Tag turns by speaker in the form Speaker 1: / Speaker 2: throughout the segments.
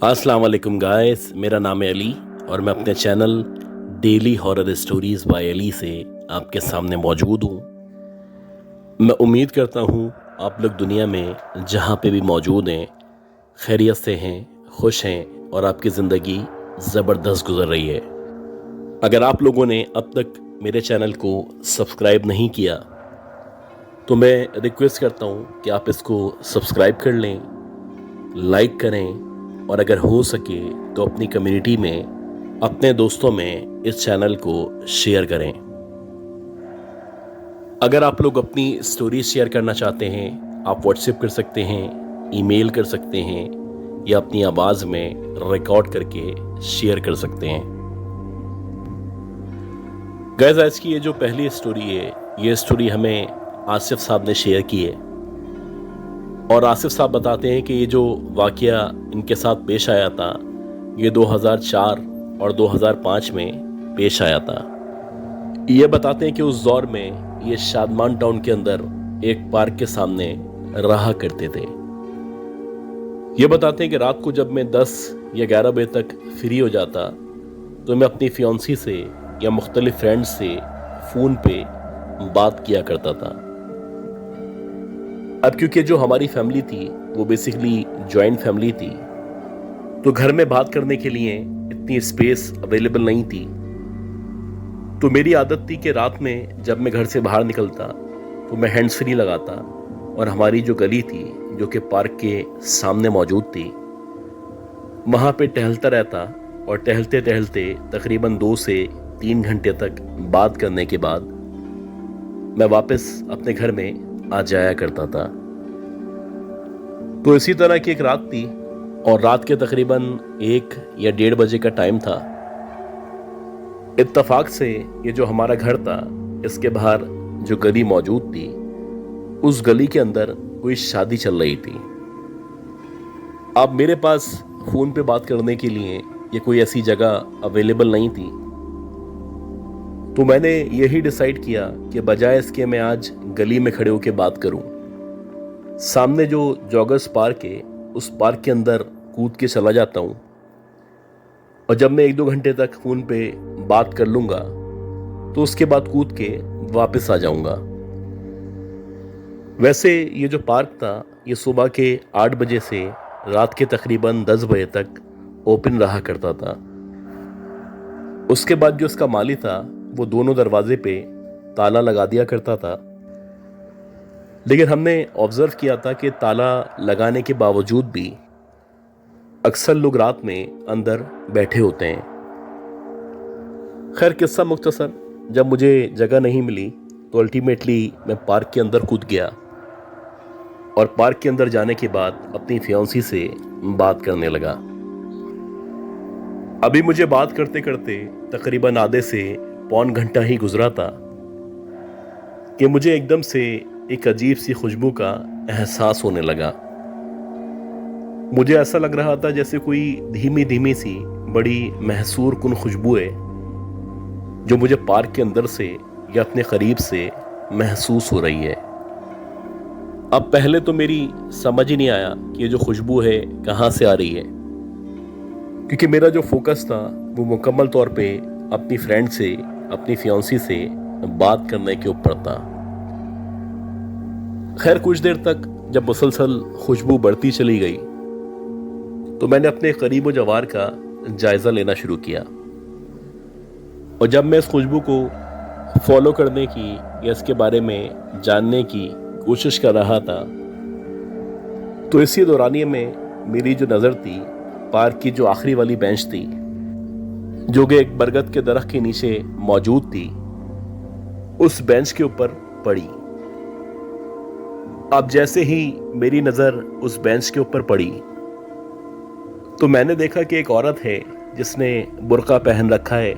Speaker 1: अस्सलाम वालेकुम गाइस, मेरा नाम है अली और मैं अपने channel daily horror stories by Ali से आपके सामने मौजूद हूँ। मैं उम्मीद करता हूँ आप लोग दुनिया में जहाँ पे भी मौजूद हैं खैरियत से हैं, खुश हैं और आपकी ज़िंदगी ज़बरदस्त गुजर रही है। अगर आप लोगों ने अब तक मेरे चैनल को सब्सक्राइब नहीं किया तो मैं रिक्वेस्ट करता हूँ कि आप इसको सब्सक्राइब कर लें, लाइक करें और अगर हो सके तो अपनी कम्युनिटी में अपने दोस्तों में इस चैनल को शेयर करें। अगर आप लोग अपनी स्टोरी शेयर करना चाहते हैं आप व्हाट्सएप कर सकते हैं, ईमेल कर सकते हैं या अपनी आवाज़ में रिकॉर्ड करके शेयर कर सकते हैं। गाइस, आज की ये जो पहली स्टोरी है ये स्टोरी हमें आसिफ साहब ने शेयर की है और आसिफ साहब बताते हैं कि ये जो वाक़या इनके साथ पेश आया था ये 2004 और 2005 में पेश आया था। ये बताते हैं कि उस दौर में ये शादमान टाउन के अंदर एक पार्क के सामने रहा करते थे। ये बताते हैं कि रात को जब मैं 10 या 11 बजे तक फ्री हो जाता तो मैं अपनी फियांसी से या मुख्तलिफ फ्रेंड्स से फ़ोन पे बात किया करता था। अब क्योंकि जो हमारी फैमिली थी वो बेसिकली जॉइंट फैमिली थी तो घर में बात करने के लिए इतनी स्पेस अवेलेबल नहीं थी। तो मेरी आदत थी कि रात में जब मैं घर से बाहर निकलता तो मैं हैंड्स फ्री लगाता और हमारी जो गली थी जो कि पार्क के सामने मौजूद थी वहाँ पे टहलता रहता और टहलते टहलते तकरीबन 2 से 3 घंटे तक बात करने के बाद मैं वापस अपने घर में आ जाया करता था। तो इसी तरह की एक रात थी और रात के तकरीबन 1 या 1:30 बजे का टाइम था। इत्तफाक से ये जो हमारा घर था इसके बाहर जो गली मौजूद थी उस गली के अंदर कोई शादी चल रही थी। अब मेरे पास फ़ोन पे बात करने के लिए ये कोई ऐसी जगह अवेलेबल नहीं थी तो मैंने यही डिसाइड किया कि बजाय इसके मैं आज गली में खड़े होकर बात करूं, सामने जो जॉगर्स पार्क है उस पार्क के अंदर कूद के चला जाता हूं और जब मैं 1-2 घंटे तक फ़ोन पे बात कर लूँगा तो उसके बाद कूद के वापस आ जाऊँगा। वैसे ये जो पार्क था ये सुबह के 8 बजे से रात के तकरीबन 10 बजे तक ओपन रहा करता था। उसके बाद जो इसका माली था वो दोनों दरवाजे पे ताला लगा दिया करता था, लेकिन हमने ऑब्ज़र्व किया था कि ताला लगाने के बावजूद भी अक्सर लोग रात में अंदर बैठे होते हैं। खैर किस्सा मुख्तसर, जब मुझे जगह नहीं मिली तो अल्टीमेटली मैं पार्क के अंदर कूद गया और पार्क के अंदर जाने के बाद अपनी फियांसी से बात करने लगा। अभी मुझे बात करते करते तकरीबन आधे से पौन घंटा ही गुजरा था कि मुझे एकदम से एक अजीब सी खुशबू का एहसास होने लगा। मुझे ऐसा लग रहा था जैसे कोई धीमी धीमी सी बड़ी महसूर कुन खुशबू है जो मुझे पार्क के अंदर से या अपने करीब से महसूस हो रही है। अब पहले तो मेरी समझ ही नहीं आया कि ये जो खुशबू है कहाँ से आ रही है, क्योंकि मेरा जो फोकस था वो मुकम्मल तौर पे अपनी फ्रेंड से, अपनी फियांसी से बात करने के ऊपर था। खैर कुछ देर तक जब मुसलसल खुशबू बढ़ती चली गई तो मैंने अपने करीब जवार का जायज़ा लेना शुरू किया और जब मैं इस खुशबू को फॉलो करने की या इसके बारे में जानने की कोशिश कर रहा था तो इसी दौरानिए में मेरी जो नज़र थी पार्क की जो आखिरी वाली बेंच थी जो कि एक बरगद के दरख्त के नीचे मौजूद थी उस बेंच के ऊपर पड़ी। अब जैसे ही मेरी नज़र उस बेंच के ऊपर पड़ी तो मैंने देखा कि एक औरत है जिसने बुर्का पहन रखा है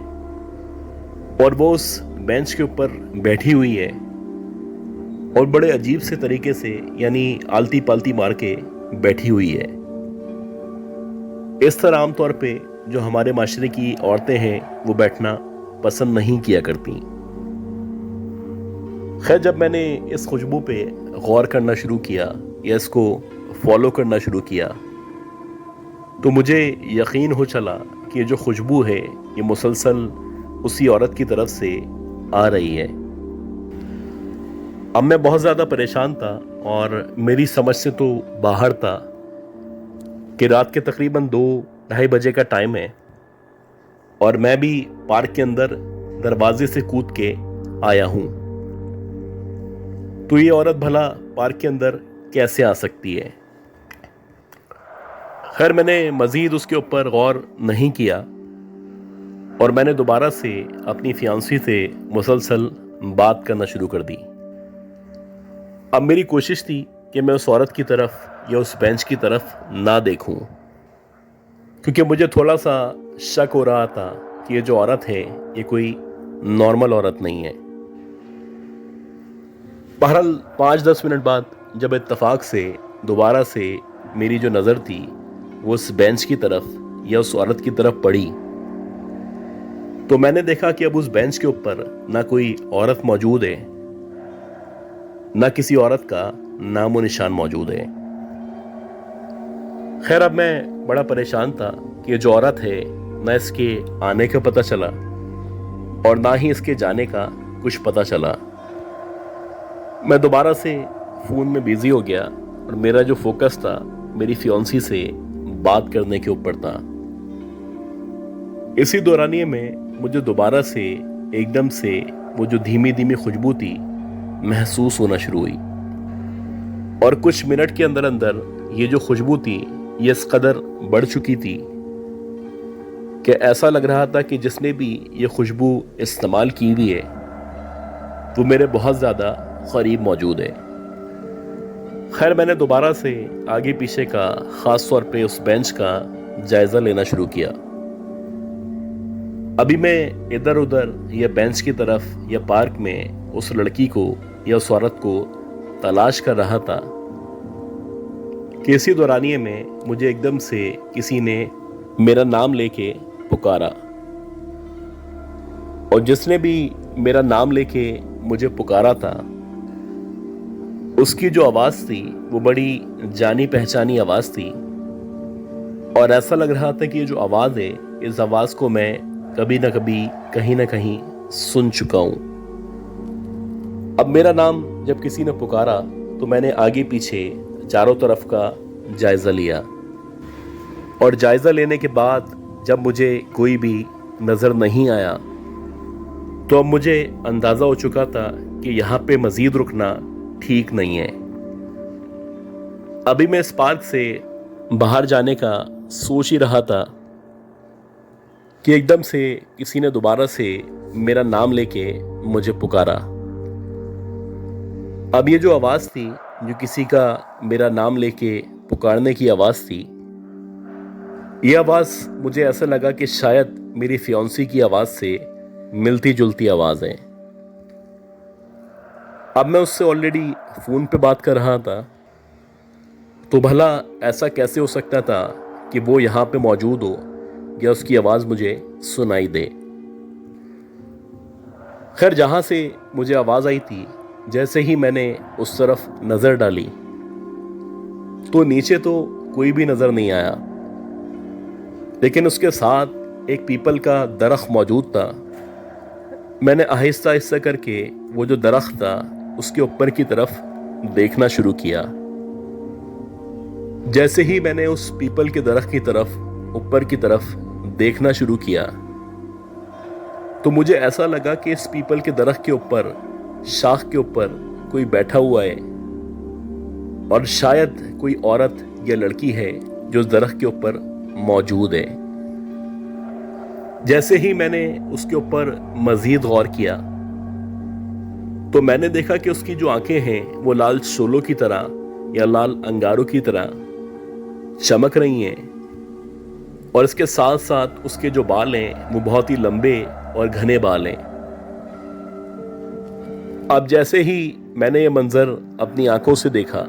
Speaker 1: और वो उस बेंच के ऊपर बैठी हुई है और बड़े अजीब से तरीके से यानी आलती पालती मार के बैठी हुई है। इस तरह आमतौर पे जो हमारे माशरे की औरतें हैं वो बैठना पसंद नहीं किया करती। खैर जब मैंने इस खुशबू पे गौर करना शुरू किया या इसको फॉलो करना शुरू किया तो मुझे यकीन हो चला कि ये जो खुशबू है ये मुसलसल उसी औरत की तरफ से आ रही है। अब मैं बहुत ज़्यादा परेशान था और मेरी समझ से तो बाहर था कि रात के तकरीबन 2-2:30 बजे का टाइम है और मैं भी पार्क के अंदर दरवाजे से कूद के आया हूँ। तो ये औरत भला पार्क के अंदर कैसे आ सकती है? खैर, मैंने मज़ीद उसके ऊपर गौर नहीं किया और मैंने दोबारा से अपनी फियांसी से मुसलसल बात करना शुरू कर दी। अब मेरी कोशिश थी कि मैं उस औरत की तरफ या उस बेंच की तरफ ना देखूं, क्योंकि मुझे थोड़ा सा शक हो रहा था कि ये जो औरत है ये कोई नॉर्मल औरत नहीं है। बहरहाल 5-10 मिनट बाद जब इत्तेफाक से दोबारा से मेरी जो नज़र थी वो उस बेंच की तरफ या उस औरत की तरफ पड़ी, तो मैंने देखा कि अब उस बेंच के ऊपर ना कोई औरत मौजूद है, ना किसी औरत का नामो निशान मौजूद है। खैर, अब मैं बड़ा परेशान था कि ये जो औरत है ना इसके आने का पता चला और ना ही इसके जाने का कुछ पता चला। मैं दोबारा से फ़ोन में बिजी हो गया और मेरा जो फोकस था मेरी फियांसी से बात करने के ऊपर था। इसी दौरानिए में मुझे दोबारा से एकदम से वो जो धीमी धीमी खुशबू थी महसूस होना शुरू हुई और कुछ मिनट के अंदर अंदर ये जो खुशबू थी ये इस कदर बढ़ चुकी थी कि ऐसा लग रहा था कि जिसने भी ये खुशबू इस्तेमाल की हुई है वो मेरे बहुत ज़्यादा करीब मौजूद है। खैर, मैंने दोबारा से आगे पीछे का, ख़ास तौर पे उस बेंच का जायज़ा लेना शुरू किया। अभी मैं इधर उधर या बेंच की तरफ या पार्क में उस लड़की को या उस औरत को तलाश कर रहा था कि इसी दौरानिए में मुझे एकदम से किसी ने मेरा नाम लेके पुकारा और जिसने भी मेरा नाम लेके मुझे पुकारा था उसकी जो आवाज़ थी वो बड़ी जानी पहचानी आवाज़ थी और ऐसा लग रहा था कि ये जो आवाज़ है इस आवाज़ को मैं कभी ना कभी कहीं ना कहीं सुन चुका हूँ। अब मेरा नाम जब किसी ने पुकारा तो मैंने आगे पीछे चारों तरफ का जायज़ा लिया और जायज़ा लेने के बाद जब मुझे कोई भी नज़र नहीं आया तो अब मुझे अंदाज़ा हो चुका था कि यहाँ पे मज़ीद रुकना ठीक नहीं है। अभी मैं इस पार्क से बाहर जाने का सोच ही रहा था कि एकदम से किसी ने दोबारा से मेरा नाम लेके मुझे पुकारा। अब ये जो आवाज़ थी, जो किसी का मेरा नाम लेके पुकारने की आवाज़ थी, ये आवाज़ मुझे ऐसा लगा कि शायद मेरी फियांसी की आवाज़ से मिलती जुलती आवाज़ है। अब मैं उससे ऑलरेडी फ़ोन पे बात कर रहा था, तो भला ऐसा कैसे हो सकता था कि वो यहाँ पे मौजूद हो या उसकी आवाज़ मुझे सुनाई दे। खैर, जहाँ से मुझे आवाज़ आई थी, जैसे ही मैंने उस तरफ नज़र डाली तो नीचे तो कोई भी नज़र नहीं आया, लेकिन उसके साथ एक पीपल का दरख्त मौजूद था। मैंने आहिस्ता आहिस्ता करके वो जो दरख्त था उसके ऊपर की तरफ देखना शुरू किया। जैसे ही मैंने उस पीपल के दरख्त की तरफ, ऊपर की तरफ देखना शुरू किया तो मुझे ऐसा लगा कि इस पीपल के दरख्त के ऊपर, शाख के ऊपर कोई बैठा हुआ है और शायद कोई औरत या लड़की है जो उस दरख्त के ऊपर मौजूद है। जैसे ही मैंने उसके ऊपर मजीद गौर किया तो मैंने देखा कि उसकी जो आंखें हैं वो लाल शोलों की तरह या लाल अंगारों की तरह चमक रही हैं और इसके साथ साथ उसके जो बाल हैं वो बहुत ही लंबे और घने बाल हैं। अब जैसे ही मैंने ये मंजर अपनी आंखों से देखा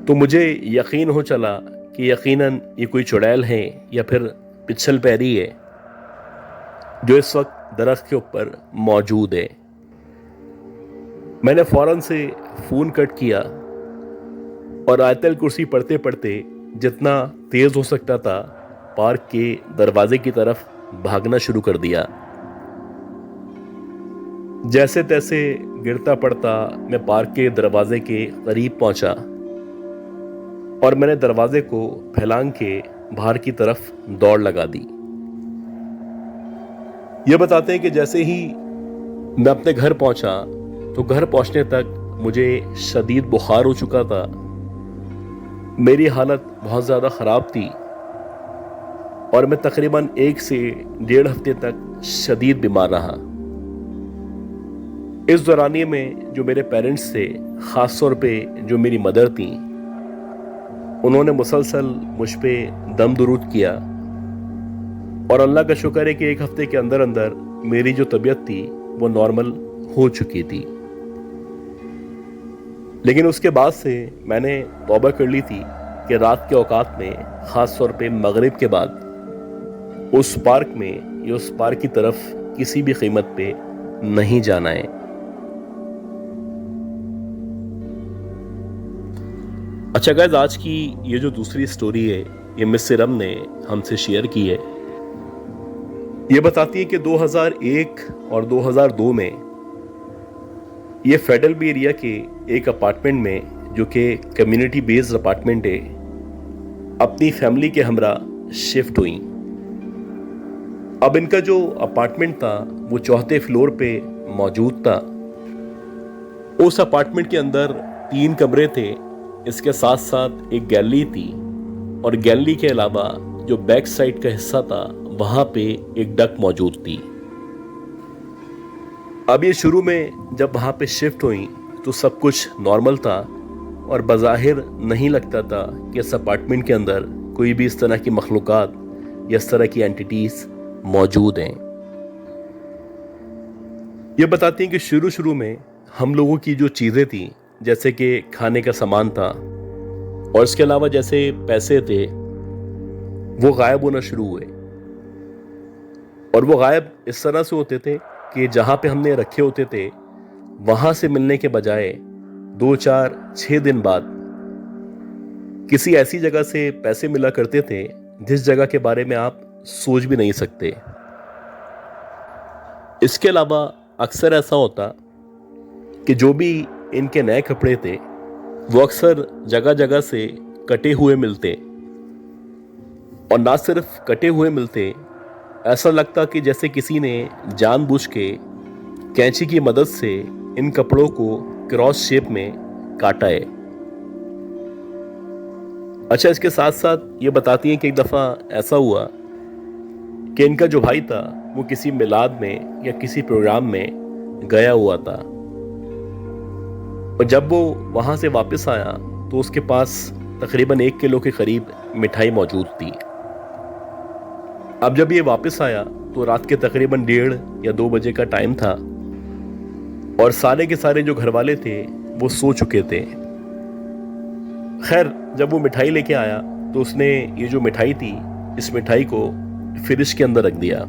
Speaker 1: तो मुझे यकीन हो चला कि यकीनन ये कोई चुड़ैल है या फिर पिछल पैरी है जो इस वक्त दरख्त के ऊपर मौजूद है। मैंने फौरन से फ़ोन कट किया और आयतल कुर्सी पढ़ते पढ़ते जितना तेज हो सकता था पार्क के दरवाजे की तरफ भागना शुरू कर दिया। जैसे तैसे गिरता पड़ता मैं पार्क के दरवाजे के करीब पहुंचा और मैंने दरवाजे को फैलांग के बाहर की तरफ दौड़ लगा दी। ये बताते हैं कि जैसे ही मैं अपने घर पहुंचा तो घर पहुंचने तक मुझे शदीद बुखार हो चुका था। मेरी हालत बहुत ज़्यादा ख़राब थी और मैं तकरीबन 1 से 1.5 हफ्ते तक शदीद बीमार रहा। इस दौरानिए में जो मेरे पेरेंट्स थे, ख़ास तौर पे जो मेरी मदर थी, उन्होंने मुसलसल मुझ पे दम दुरूद किया और अल्लाह का शुक्र है कि 1 हफ्ते के अंदर अंदर मेरी जो तबीयत थी वो नॉर्मल हो चुकी थी। लेकिन उसके बाद से मैंने तौबा कर ली थी कि रात के औकात में, ख़ास तौर पे मगरिब के बाद, उस पार्क में या उस पार्क की तरफ किसी भी कीमत पे नहीं जाना है। अच्छा गाइस, आज की ये जो दूसरी स्टोरी है ये मिस सिरम ने हमसे शेयर की है। ये बताती है कि 2001 और 2002 में ये फेडरल बी एरिया के एक अपार्टमेंट में, जो कि कम्युनिटी बेस्ड अपार्टमेंट है, अपनी फैमिली के हमरा शिफ्ट हुई। अब इनका जो अपार्टमेंट था वो 4थे फ्लोर पे मौजूद था। उस अपार्टमेंट के अंदर 3 कमरे थे, इसके साथ साथ एक गैलरी थी और गैलरी के अलावा जो बैक साइड का हिस्सा था वहां पे एक डक मौजूद थी। अब ये शुरू में जब वहाँ पे शिफ्ट हुई तो सब कुछ नॉर्मल था और बज़ाहिर नहीं लगता था कि इस अपार्टमेंट के अंदर कोई भी इस तरह की मखलूक़ात या इस तरह की एंटिटीज़ मौजूद हैं। ये बताती हैं कि शुरू में हम लोगों की जो चीज़ें थी, जैसे कि खाने का सामान था और इसके अलावा जैसे पैसे थे, वो गायब होना शुरू हुए। और वो गायब इस तरह से होते थे कि जहाँ पे हमने रखे होते थे वहाँ से मिलने के बजाय 2, 4, 6 दिन बाद किसी ऐसी जगह से पैसे मिला करते थे जिस जगह के बारे में आप सोच भी नहीं सकते। इसके अलावा अक्सर ऐसा होता कि जो भी इनके नए कपड़े थे वो अक्सर जगह जगह से कटे हुए मिलते, और ना सिर्फ कटे हुए मिलते, ऐसा लगता कि जैसे किसी ने जानबूझ के कैंची की मदद से इन कपड़ों को क्रॉस शेप में काटा है। अच्छा, इसके साथ साथ ये बताती हैं कि एक दफ़ा ऐसा हुआ कि इनका जो भाई था वो किसी मिलाद में या किसी प्रोग्राम में गया हुआ था और जब वो वहाँ से वापस आया तो उसके पास तकरीबन 1 किलो के करीब मिठाई मौजूद थी। अब जब ये वापस आया तो रात के तकरीबन 1:30 या 2 बजे का टाइम था और सारे के सारे जो घर वाले थे वो सो चुके थे। खैर, जब वो मिठाई लेके आया तो उसने ये जो मिठाई थी, इस मिठाई को फ्रिज के अंदर रख दिया,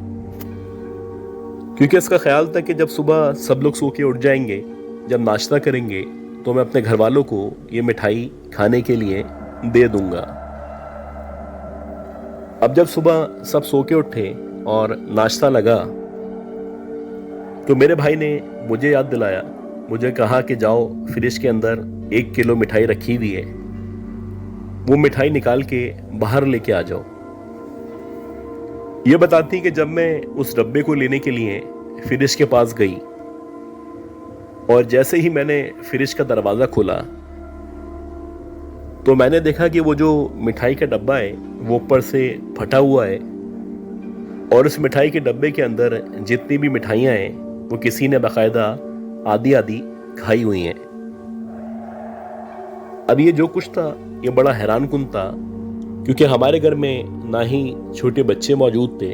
Speaker 1: क्योंकि इसका ख्याल था कि जब सुबह सब लोग सो के उठ जाएंगे, जब नाश्ता करेंगे, तो मैं अपने घर वालों को ये मिठाई खाने के लिए दे दूंगा। अब जब सुबह सब सो के उठे और नाश्ता लगा तो मेरे भाई ने मुझे याद दिलाया, मुझे कहा कि जाओ फ्रिज के अंदर 1 किलो मिठाई रखी हुई है, वो मिठाई निकाल के बाहर लेके आ जाओ। ये बताती कि जब मैं उस डब्बे को लेने के लिए फ्रिज के पास गई और जैसे ही मैंने फ्रिज का दरवाज़ा खोला तो मैंने देखा कि वो जो मिठाई का डब्बा है वो ऊपर से फटा हुआ है और उस मिठाई के डब्बे के अंदर जितनी भी मिठाइयाँ हैं वो किसी ने बाकायदा आधी आधी खाई हुई हैं। अब ये जो कुछ था ये बड़ा हैरानकुन था, क्योंकि हमारे घर में ना ही छोटे बच्चे मौजूद थे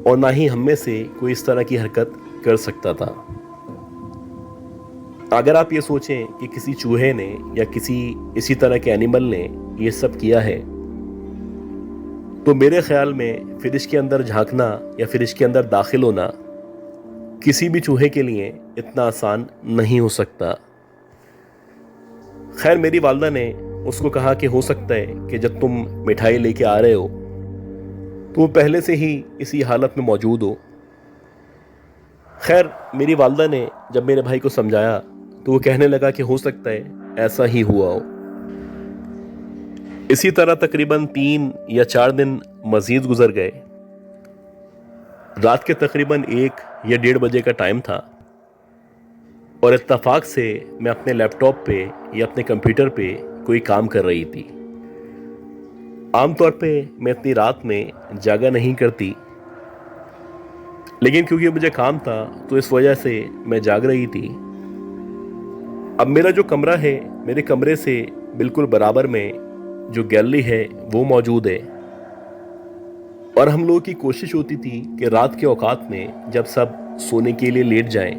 Speaker 1: और ना ही हम में से कोई इस तरह की हरकत कर सकता था। अगर आप ये सोचें कि किसी चूहे ने या किसी इसी तरह के एनिमल ने ये सब किया है, तो मेरे ख्याल में फ्रिज के अंदर झांकना या फ्रिज के अंदर दाखिल होना किसी भी चूहे के लिए इतना आसान नहीं हो सकता। खैर, मेरी वालदा ने उसको कहा कि हो सकता है कि जब तुम मिठाई लेके आ रहे हो तो वो पहले से ही इसी हालत में मौजूद हो। खैर, मेरी वालदा ने जब मेरे भाई को समझाया तो वो कहने लगा कि हो सकता है ऐसा ही हुआ हो। इसी तरह तकरीबन 3 या 4 दिन मजीद गुजर गए। रात के तकरीबन 1 या 1:30 बजे का टाइम था और इत्तेफाक से मैं अपने लैपटॉप पे या अपने कंप्यूटर पे कोई काम कर रही थी। आमतौर पे मैं इतनी रात में जागा नहीं करती, लेकिन क्योंकि मुझे काम था तो इस वजह से मैं जाग रही थी। अब मेरा जो कमरा है, मेरे कमरे से बिल्कुल बराबर में जो गैलरी है वो मौजूद है और हम लोगों की कोशिश होती थी कि रात के औकात में जब सब सोने के लिए लेट जाएं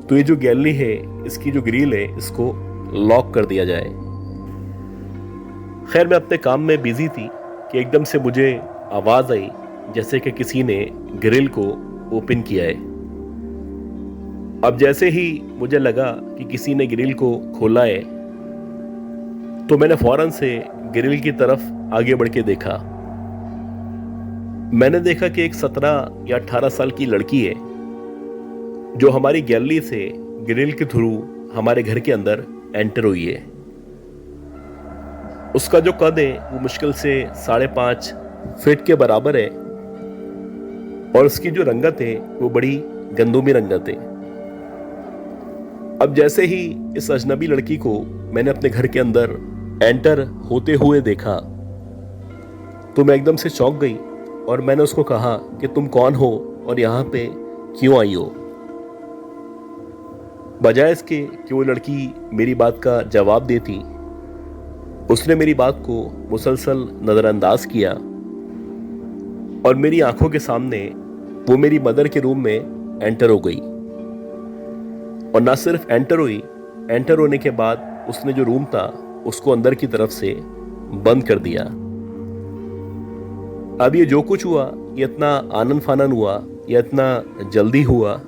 Speaker 1: तो ये जो गैलरी है, इसकी जो ग्रिल है, इसको लॉक कर दिया जाए। खैर, मैं अपने काम में बिजी थी कि एकदम से मुझे आवाज आई जैसे कि किसी ने ग्रिल को ओपन किया है। अब जैसे ही मुझे लगा कि किसी ने ग्रिल को खोला है तो मैंने फौरन से ग्रिल की तरफ आगे बढ़ के देखा। मैंने देखा कि एक 17 या 18 साल की लड़की है जो हमारी गैलरी से ग्रिल के थ्रू हमारे घर के अंदर एंटर हुई है। उसका जो कद है वो मुश्किल से 5.5 फीट के बराबर है और उसकी जो रंगत है वो बड़ी गंदुमी रंगत है। अब जैसे ही इस अजनबी लड़की को मैंने अपने घर के अंदर एंटर होते हुए देखा तो मैं एकदम से चौंक गई और मैंने उसको कहा कि तुम कौन हो और यहाँ पे क्यों आई हो। बजाय इसके कि वो लड़की मेरी बात का जवाब देती, उसने मेरी बात को मुसलसल नज़रअंदाज किया और मेरी आंखों के सामने वो मेरी मदर के रूम में एंटर हो गई। और ना सिर्फ एंटर हुई, एंटर होने के बाद उसने जो रूम था उसको अंदर की तरफ से बंद कर दिया। अब ये जो कुछ हुआ, ये इतना आनन फानन हुआ, ये इतना जल्दी हुआ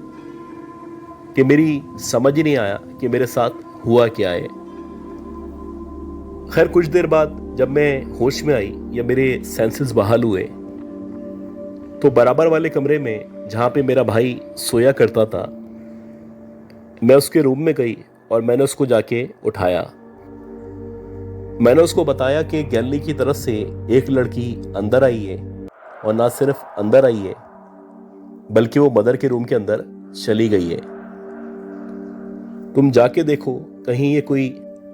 Speaker 1: कि मेरी समझ ही नहीं आया कि मेरे साथ हुआ क्या है। खैर, कुछ देर बाद जब मैं होश में आई या मेरे सेंसेस बहाल हुए तो बराबर वाले कमरे में जहाँ पे मेरा भाई सोया करता था, मैं उसके रूम में गई और मैंने उसको जाके उठाया। मैंने उसको बताया कि गैलरी की तरफ से एक लड़की अंदर आई है और ना सिर्फ अंदर आई है बल्कि वो मदर के रूम के अंदर चली गई है। तुम जाके देखो कहीं ये कोई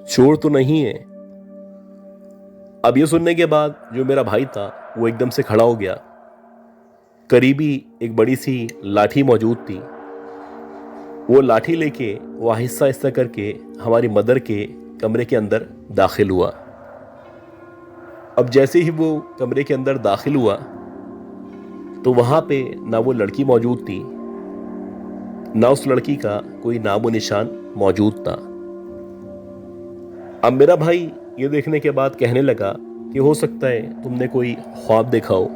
Speaker 1: चोर तो नहीं है। अब ये सुनने के बाद जो मेरा भाई था वो एकदम से खड़ा हो गया। करीबी एक बड़ी सी लाठी मौजूद थी। वो लाठी लेके वो आहिस्ता आहिस्ता करके हमारी मदर के कमरे के अंदर दाखिल हुआ। अब जैसे ही वो कमरे के अंदर दाखिल हुआ तो वहां पे ना वो लड़की मौजूद थी, ना उस लड़की का कोई नामो निशान मौजूद था। अब मेरा भाई ये देखने के बाद कहने लगा कि हो सकता है तुमने कोई ख्वाब देखा हो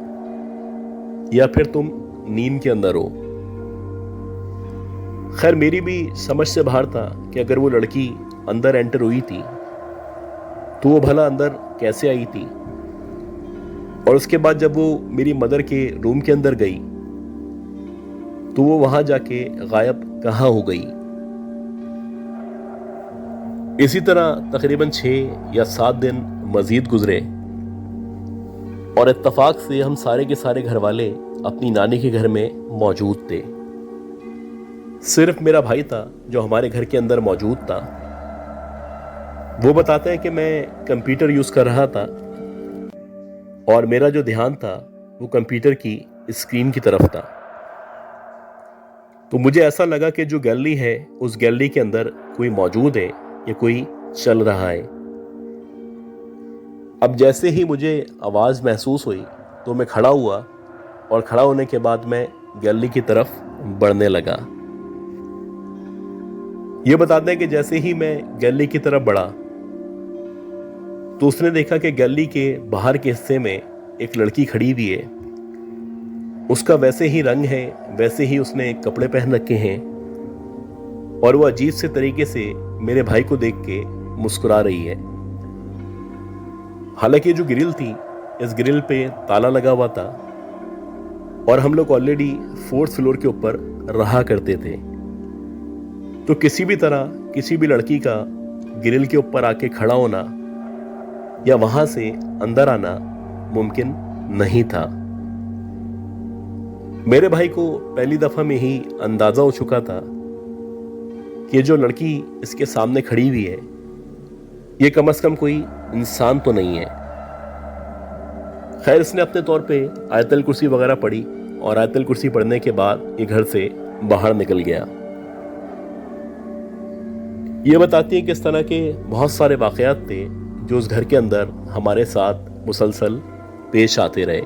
Speaker 1: या फिर तुम नींद के अंदर हो। खैर, मेरी भी समझ से बाहर था कि अगर वो लड़की अंदर एंटर हुई थी तो वो भला अंदर कैसे आई थी, और उसके बाद जब वो मेरी मदर के रूम के अंदर गई तो वो वहां जाके गायब कहाँ हो गई। इसी तरह तकरीबन 6 या 7 दिन मजीद गुजरे और इत्तफाक से हम सारे के सारे घर वाले अपनी नानी के घर में मौजूद थे। सिर्फ मेरा भाई था जो हमारे घर के अंदर मौजूद था। वो बताते हैं कि मैं कंप्यूटर यूज कर रहा था और मेरा जो ध्यान था वो कंप्यूटर की स्क्रीन की तरफ था। तो मुझे ऐसा लगा कि जो गैलरी है उस गैलरी के अंदर कोई मौजूद है या कोई चल रहा है। अब जैसे ही मुझे आवाज महसूस हुई तो मैं खड़ा हुआ और खड़ा होने के बाद मैं गैलरी की तरफ बढ़ने लगा। ये बताते हैं कि जैसे ही मैं गैलरी की तरफ बढ़ा तो उसने देखा कि गैलरी के बाहर के हिस्से में एक लड़की खड़ी हुई है। उसका वैसे ही रंग है, वैसे ही उसने कपड़े पहन रखे हैं और वो अजीब से तरीके से मेरे भाई को देख के मुस्कुरा रही है। हालांकि जो ग्रिल थी, इस ग्रिल पे ताला लगा हुआ था और हम लोग ऑलरेडी 4th फ्लोर के ऊपर रहा करते थे, तो किसी भी तरह किसी भी लड़की का ग्रिल के ऊपर आके खड़ा होना या वहां से अंदर आना मुमकिन नहीं था। मेरे भाई को पहली दफा में ही अंदाजा हो चुका था कि जो लड़की इसके सामने खड़ी हुई है ये कम से कम कोई इंसान तो नहीं है। खैर, इसने अपने तौर पे आयतल कुर्सी वगैरह पढ़ी और आयतल कुर्सी पढ़ने के बाद ये घर से बाहर निकल गया। ये बताती है कि इस तरह के बहुत सारे वाकयात थे जो उस घर के अंदर हमारे साथ मुसलसल पेश आते रहे।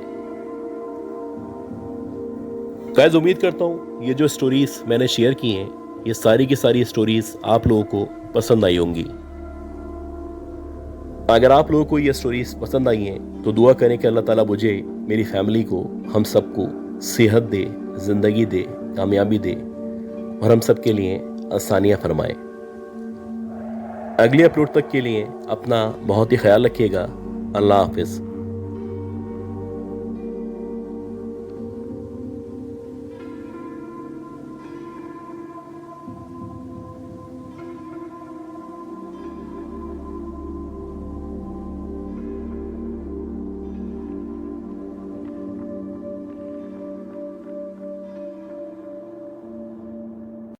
Speaker 1: गाइस, उम्मीद करता हूँ ये जो स्टोरीज मैंने शेयर की हैं ये सारी की सारी स्टोरीज आप लोगों को पसंद आई होंगी। अगर आप लोगों को ये स्टोरीज पसंद आई हैं तो दुआ करें कि अल्लाह ताला मुझे, मेरी फैमिली को, हम सबको सेहत दे, ज़िंदगी दे, कामयाबी दे और हम सब के लिए आसानियाँ फरमाए। अगले अपलोड तक के लिए अपना बहुत ही ख्याल रखिएगा। अल्लाह हाफिज़।